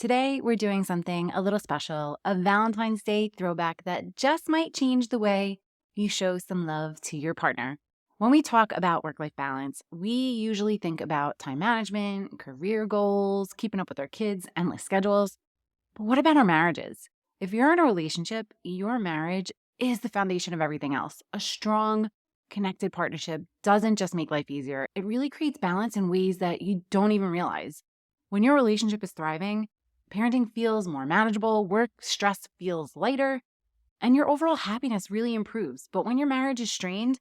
Today, we're doing something a little special, a Valentine's Day throwback that just might change the way you show some love to your partner. When we talk about work life balance, we usually think about time management, career goals, keeping up with our kids, endless schedules. But what about our marriages? If you're in a relationship, your marriage is the foundation of everything else. A strong, connected partnership doesn't just make life easier, it really creates balance in ways that you don't even realize. When your relationship is thriving, parenting feels more manageable, work stress feels lighter, and your overall happiness really improves. But when your marriage is strained,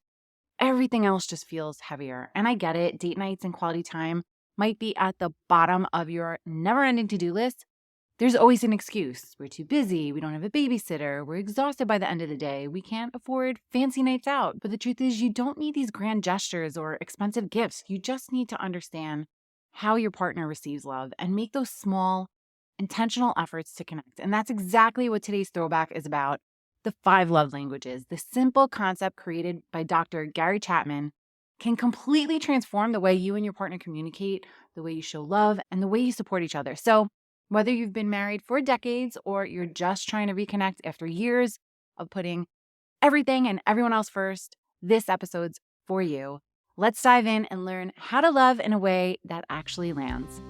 everything else just feels heavier. And I get it, date nights and quality time might be at the bottom of your never ending to do list. There's always an excuse. We're too busy. We don't have a babysitter. We're exhausted by the end of the day. We can't afford fancy nights out. But the truth is, you don't need these grand gestures or expensive gifts. You just need to understand how your partner receives love and make those small, intentional efforts to connect. And that's exactly what today's throwback is about. The 5 love languages, the simple concept created by Dr. Gary Chapman, can completely transform the way you and your partner communicate, the way you show love, and the way you support each other. So whether you've been married for decades or you're just trying to reconnect after years of putting everything and everyone else first, this episode's for you. Let's dive in and learn how to love in a way that actually lands.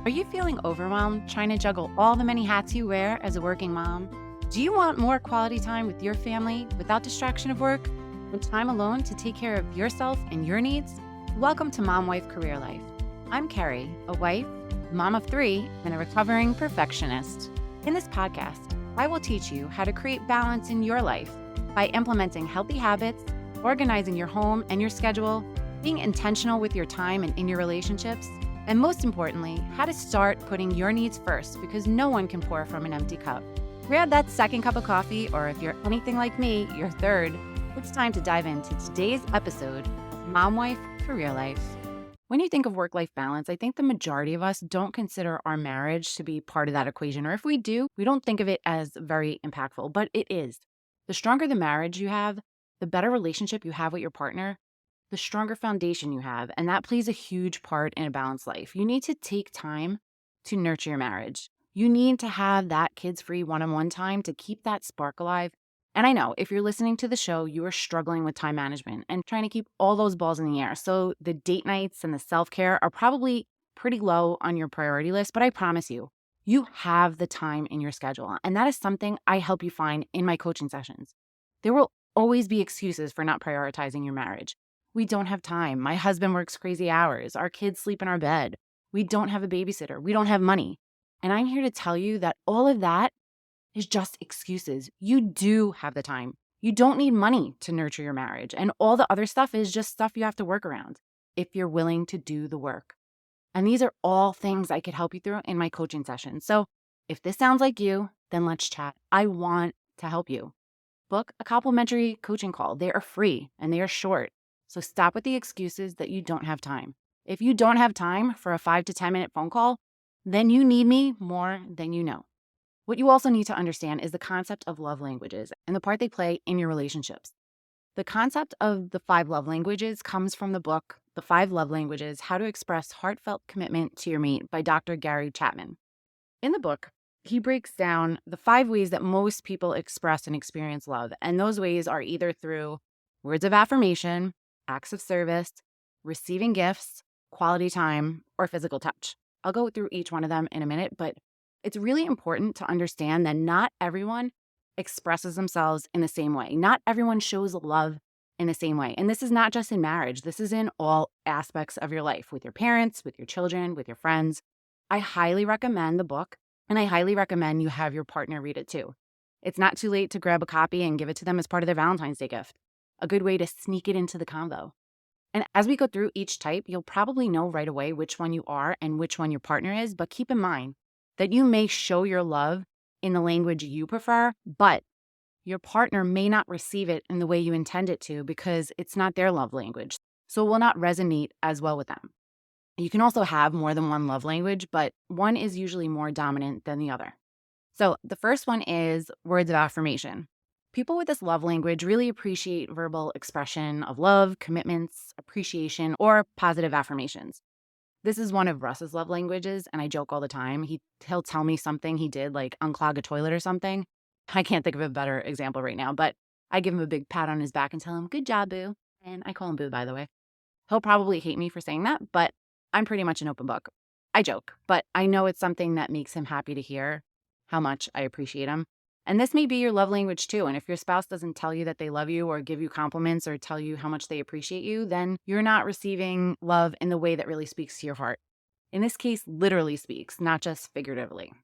Are you feeling overwhelmed trying to juggle all the many hats you wear as a working mom? Do you want more quality time with your family without distraction of work and time alone to take care of yourself and your needs? Welcome to Mom Wife Career Life. I'm Carrie, a wife, mom of 3, and a recovering perfectionist. In this podcast, I will teach you how to create balance in your life by implementing healthy habits, organizing your home and your schedule, being intentional with your time and in your relationships, and most importantly, how to start putting your needs first because no one can pour from an empty cup. Grab that second cup of coffee, or if you're anything like me, your third. It's time to dive into today's episode of Mom Wife Career Life. When you think of work-life balance, I think the majority of us don't consider our marriage to be part of that equation. Or if we do, we don't think of it as very impactful, but it is. The stronger the marriage you have, the better relationship you have with your partner, the stronger foundation you have. And that plays a huge part in a balanced life. You need to take time to nurture your marriage. You need to have that kids-free one-on-one time to keep that spark alive. And I know if you're listening to the show, you are struggling with time management and trying to keep all those balls in the air. So the date nights and the self-care are probably pretty low on your priority list, but I promise you, you have the time in your schedule. And that is something I help you find in my coaching sessions. There will always be excuses for not prioritizing your marriage. We don't have time. My husband works crazy hours. Our kids sleep in our bed. We don't have a babysitter. We don't have money. And I'm here to tell you that all of that is just excuses. You do have the time. You don't need money to nurture your marriage. And all the other stuff is just stuff you have to work around if you're willing to do the work. And these are all things I could help you through in my coaching session. So if this sounds like you, then let's chat. I want to help you. Book a complimentary coaching call. They are free and they are short. So stop with the excuses that you don't have time. If you don't have time for a 5 to 10 minute phone call, then you need me more than you know. What you also need to understand is the concept of love languages and the part they play in your relationships. The concept of the 5 love languages comes from the book, The 5 Love Languages: How to Express Heartfelt Commitment to Your Mate by Dr. Gary Chapman. In the book, he breaks down the 5 ways that most people express and experience love. And those ways are either through words of affirmation, acts of service, receiving gifts, quality time, or physical touch. I'll go through each one of them in a minute, but it's really important to understand that not everyone expresses themselves in the same way. Not everyone shows love in the same way. And this is not just in marriage. This is in all aspects of your life, with your parents, with your children, with your friends. I highly recommend the book, and I highly recommend you have your partner read it too. It's not too late to grab a copy and give it to them as part of their Valentine's Day gift. A good way to sneak it into the convo. And as we go through each type, you'll probably know right away which one you are and which one your partner is, but keep in mind that you may show your love in the language you prefer, but your partner may not receive it in the way you intend it to because it's not their love language. So it will not resonate as well with them. You can also have more than one love language, but one is usually more dominant than the other. So the first one is words of affirmation. People with this love language really appreciate verbal expression of love, commitments, appreciation, or positive affirmations. This is one of Russ's love languages, and I joke all the time. He'll tell me something he did, like unclog a toilet or something. I can't think of a better example right now, but I give him a big pat on his back and tell him, "Good job, boo." And I call him boo, by the way. He'll probably hate me for saying that, but I'm pretty much an open book. I joke, but I know it's something that makes him happy to hear how much I appreciate him. And this may be your love language too. And if your spouse doesn't tell you that they love you or give you compliments or tell you how much they appreciate you, then you're not receiving love in the way that really speaks to your heart. In this case, literally speaks, not just figuratively.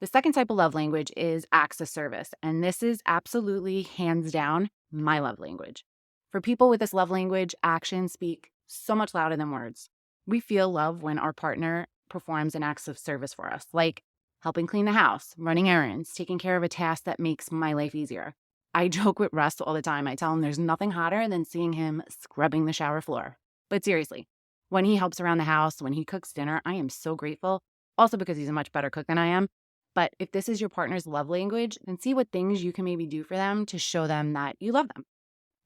The second type of love language is acts of service. And this is absolutely, hands down, my love language. For people with this love language, actions speak so much louder than words. We feel love when our partner performs an act of service for us, like helping clean the house, running errands, taking care of a task that makes my life easier. I joke with Russ all the time. I tell him there's nothing hotter than seeing him scrubbing the shower floor. But seriously, when he helps around the house, when he cooks dinner, I am so grateful. Also because he's a much better cook than I am. But if this is your partner's love language, then see what things you can maybe do for them to show them that you love them.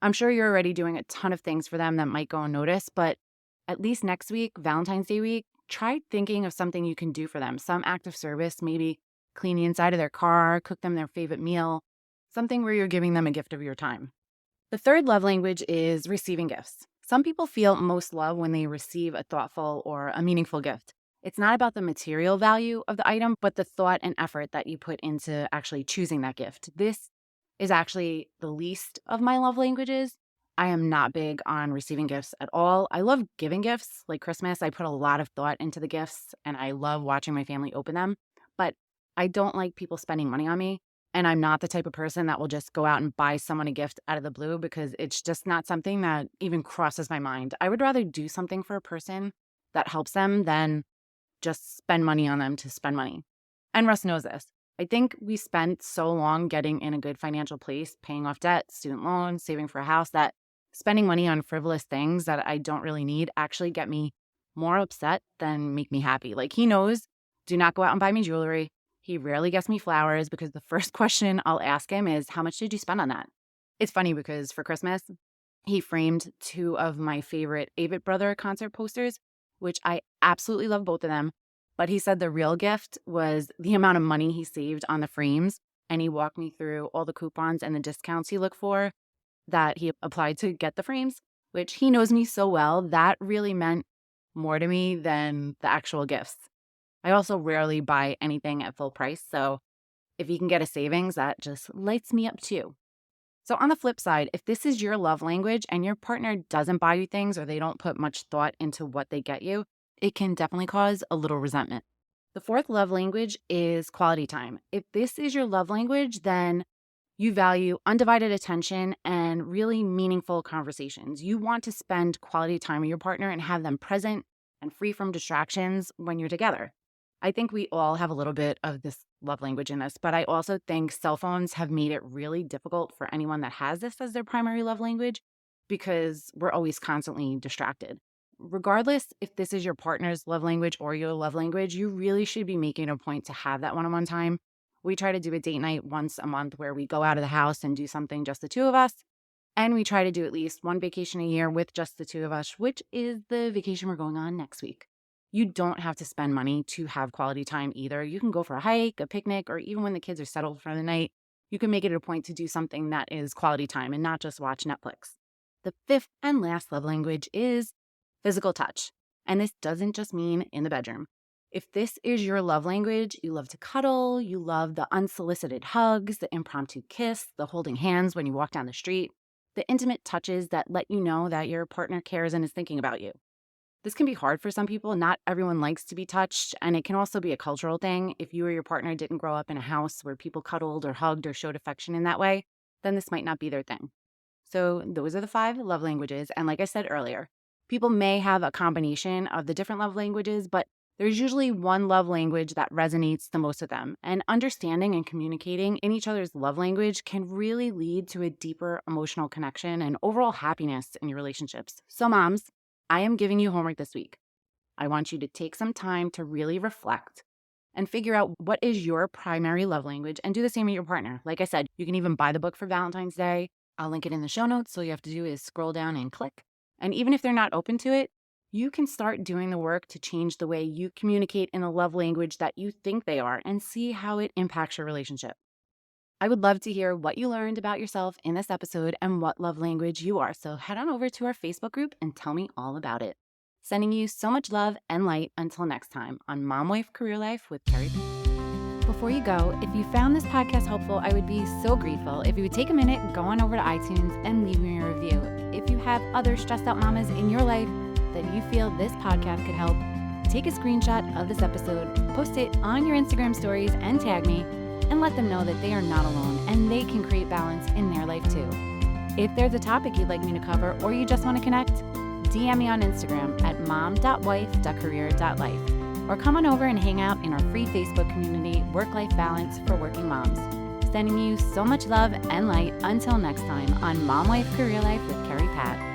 I'm sure you're already doing a ton of things for them that might go unnoticed, but at least next week, Valentine's Day week, try thinking of something you can do for them. Some act of service, maybe clean the inside of their car, cook them their favorite meal, something where you're giving them a gift of your time. The third love language is receiving gifts. Some people feel most love when they receive a thoughtful or a meaningful gift. It's not about the material value of the item, but the thought and effort that you put into actually choosing that gift. This is actually the least of my love languages. I am not big on receiving gifts at all. I love giving gifts, like Christmas. I put a lot of thought into the gifts and I love watching my family open them, but I don't like people spending money on me. And I'm not the type of person that will just go out and buy someone a gift out of the blue because it's just not something that even crosses my mind. I would rather do something for a person that helps them than just spend money on them to spend money. And Russ knows this. I think we spent so long getting in a good financial place, paying off debt, student loans, saving for a house, that spending money on frivolous things that I don't really need actually get me more upset than make me happy. Like, he knows, do not go out and buy me jewelry. He rarely gets me flowers because the first question I'll ask him is, how much did you spend on that? It's funny because for Christmas, he framed two of my favorite Avett Brother concert posters, which I absolutely love both of them. But he said the real gift was the amount of money he saved on the frames. And he walked me through all the coupons and the discounts he looked for that he applied to get the frames, which he knows me so well. That really meant more to me than the actual gifts. I also rarely buy anything at full price. So if you can get a savings, that just lights me up too. So on the flip side, if this is your love language and your partner doesn't buy you things or they don't put much thought into what they get you, it can definitely cause a little resentment. The fourth love language is quality time. If this is your love language, then you value undivided attention and really meaningful conversations. You want to spend quality time with your partner and have them present and free from distractions when you're together. I think we all have a little bit of this love language in us, but I also think cell phones have made it really difficult for anyone that has this as their primary love language because we're always constantly distracted. Regardless if this is your partner's love language or your love language, you really should be making a point to have that one-on-one time. We try to do a date night once a month where we go out of the house and do something just the two of us. And we try to do at least one vacation a year with just the two of us, which is the vacation we're going on next week. You don't have to spend money to have quality time either. You can go for a hike, a picnic, or even when the kids are settled for the night, you can make it a point to do something that is quality time and not just watch Netflix. The fifth and last love language is physical touch. And this doesn't just mean in the bedroom. If this is your love language, you love to cuddle, you love the unsolicited hugs, the impromptu kiss, the holding hands when you walk down the street, the intimate touches that let you know that your partner cares and is thinking about you. This can be hard for some people. Not everyone likes to be touched, and it can also be a cultural thing. If you or your partner didn't grow up in a house where people cuddled or hugged or showed affection in that way, then this might not be their thing. So those are the 5 love languages. And like I said earlier, people may have a combination of the different love languages, but there's usually one love language that resonates the most with them. And understanding and communicating in each other's love language can really lead to a deeper emotional connection and overall happiness in your relationships. So moms, I am giving you homework this week. I want you to take some time to really reflect and figure out what is your primary love language and do the same with your partner. Like I said, you can even buy the book for Valentine's Day. I'll link it in the show notes. So all you have to do is scroll down and click. And even if they're not open to it, You can start doing the work to change the way you communicate in a love language that you think they are and see how it impacts your relationship. I would love to hear what you learned about yourself in this episode and what love language you are. So head on over to our Facebook group and tell me all about it. Sending you so much love and light until next time on Mom Wife Career Life with Carrie. Before you go, if you found this podcast helpful, I would be so grateful if you would take a minute, go on over to iTunes and leave me a review. If you have other stressed out mamas in your life that you feel this podcast could help, take a screenshot of this episode, post it on your Instagram stories and tag me, and let them know that they are not alone and they can create balance in their life too. If there's a topic you'd like me to cover or you just want to connect, DM me on Instagram at mom.wife.career.life or come on over and hang out in our free Facebook community, Work-Life Balance for Working Moms. Sending you so much love and light until next time on Mom Wife Career Life with Carrie Pat.